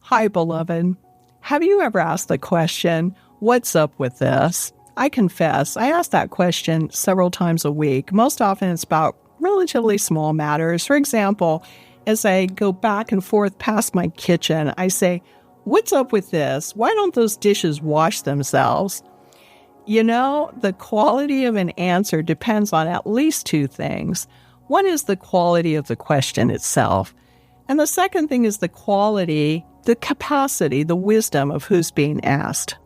Hi, beloved. Have you ever asked the question, what's up with this? I confess, I ask that question several times a week. Most often it's about relatively small matters. For example, as I go back and forth past my kitchen, I say, what's up with this? Why don't those dishes wash themselves? You know, the quality of an answer depends on at least two things. One is the quality of the question itself. And the second thing is the quality, the capacity, the wisdom of who's being asked.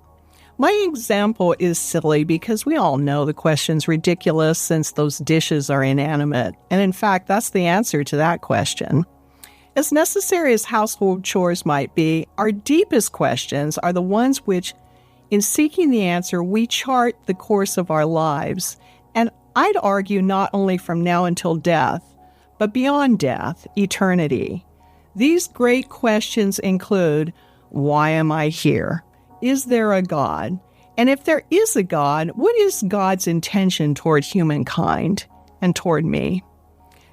My example is silly because we all know the question's ridiculous since those dishes are inanimate. And in fact, that's the answer to that question. As necessary as household chores might be, our deepest questions are the ones which, in seeking the answer, we chart the course of our lives. And I'd argue not only from now until death, but beyond death, eternity. These great questions include, why am I here? Is there a God? And if there is a God, what is God's intention toward humankind and toward me?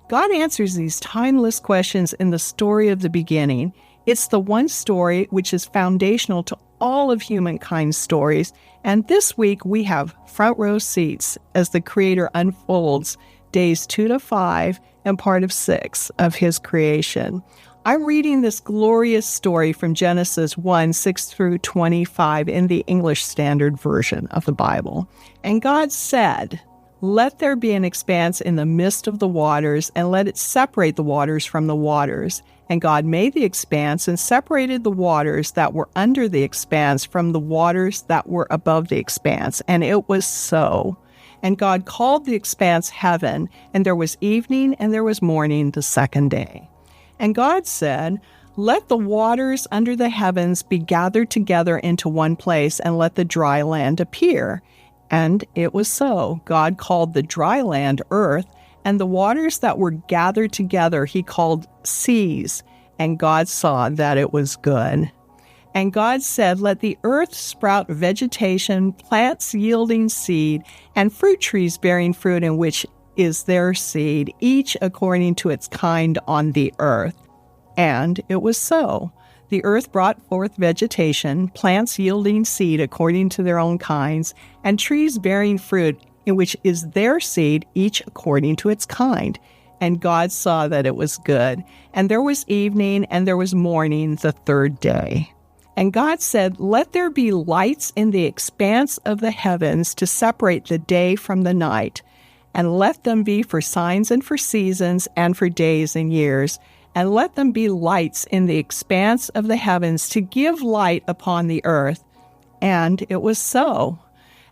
God answers these timeless questions in the story of the beginning. It's the one story which is foundational to all of humankind's stories. And this week we have front row seats as the Creator unfolds days 2 to 5 and part of 6 of His creation. I'm reading this glorious story from Genesis 1, 6 through 25 in the English Standard Version of the Bible. And God said, "Let there be an expanse in the midst of the waters, and let it separate the waters from the waters. And God made the expanse and separated the waters that were under the expanse from the waters that were above the expanse. And it was so. And God called the expanse heaven, and there was evening and there was morning the second day. And God said, let the waters under the heavens be gathered together into one place, and let the dry land appear. And it was so. God called the dry land earth, and the waters that were gathered together He called seas. And God saw that it was good. And God said, let the earth sprout vegetation, plants yielding seed, and fruit trees bearing fruit in which is their seed, each according to its kind on the earth. And it was so. The earth brought forth vegetation, plants yielding seed according to their own kinds, and trees bearing fruit in which is their seed, each according to its kind. And God saw that it was good. And there was evening and there was morning the third day. And God said, let there be lights in the expanse of the heavens to separate the day from the night, and let them be for signs and for seasons and for days and years. And let them be lights in the expanse of the heavens to give light upon the earth. And it was so.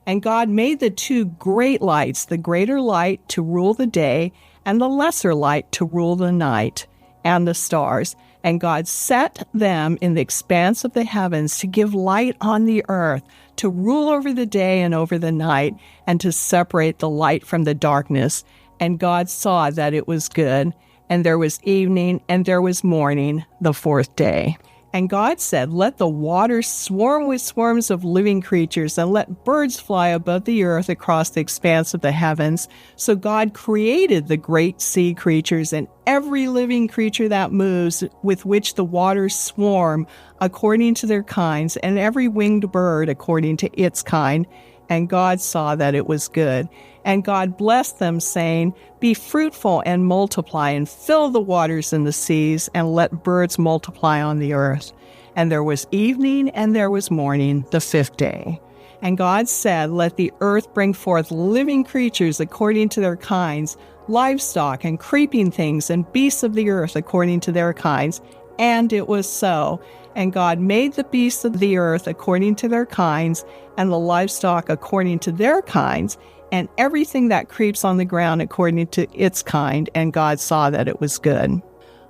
And God made the two great lights, the greater light to rule the day, and the lesser light to rule the night, and the stars. And God set them in the expanse of the heavens to give light on the earth, to rule over the day and over the night, and to separate the light from the darkness. And God saw that it was good. And there was evening and there was morning the fourth day. And God said, let the waters swarm with swarms of living creatures, and let birds fly above the earth across the expanse of the heavens. So God created the great sea creatures and every living creature that moves, with which the waters swarm according to their kinds, and every winged bird according to its kind. And God saw that it was good. And God blessed them, saying, be fruitful and multiply, and fill the waters in the seas, and let birds multiply on the earth. And there was evening and there was morning the fifth day. And God said, let the earth bring forth living creatures according to their kinds, livestock and creeping things, and beasts of the earth according to their kinds. And it was so. And God made the beasts of the earth according to their kinds, and the livestock according to their kinds, and everything that creeps on the ground according to its kind. And God saw that it was good.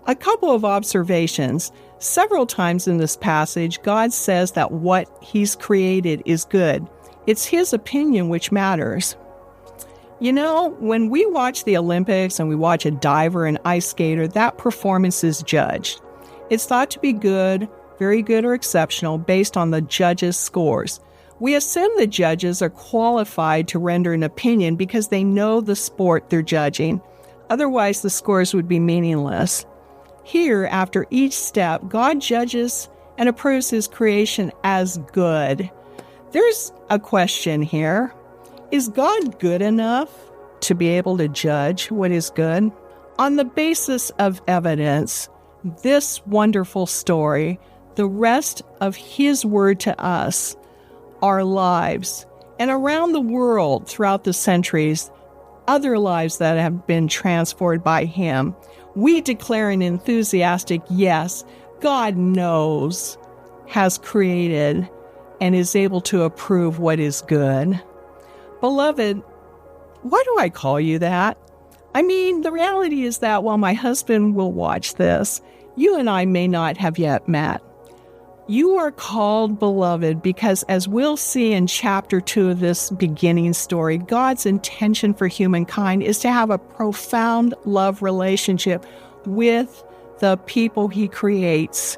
A couple of observations. Several times in this passage, God says that what He's created is good. It's His opinion which matters. You know, when we watch the Olympics and we watch a diver, an ice skater, that performance is judged. It's thought to be good, very good or exceptional based on the judges' scores. We assume the judges are qualified to render an opinion because they know the sport they're judging. Otherwise, the scores would be meaningless. Here, after each step, God judges and approves his creation as good. There's a question here. Is God good enough to be able to judge what is good? On the basis of evidence, this wonderful story, the rest of his word to us, our lives, and around the world throughout the centuries, other lives that have been transformed by him, we declare an enthusiastic yes, God knows, has created, and is able to approve what is good. Beloved, why do I call you that? I mean, the reality is that while my husband will watch this, you and I may not have yet met. You are called beloved because, as we'll see in chapter 2 of this beginning story, God's intention for humankind is to have a profound love relationship with the people he creates.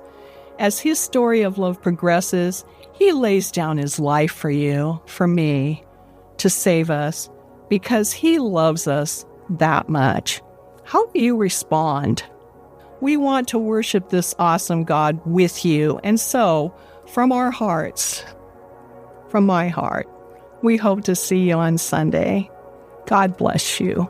As his story of love progresses, he lays down his life for you, for me, to save us, because he loves us that much. How do you respond? We want to worship this awesome God with you, and so, from our hearts, from my heart, we hope to see you on Sunday. God bless you.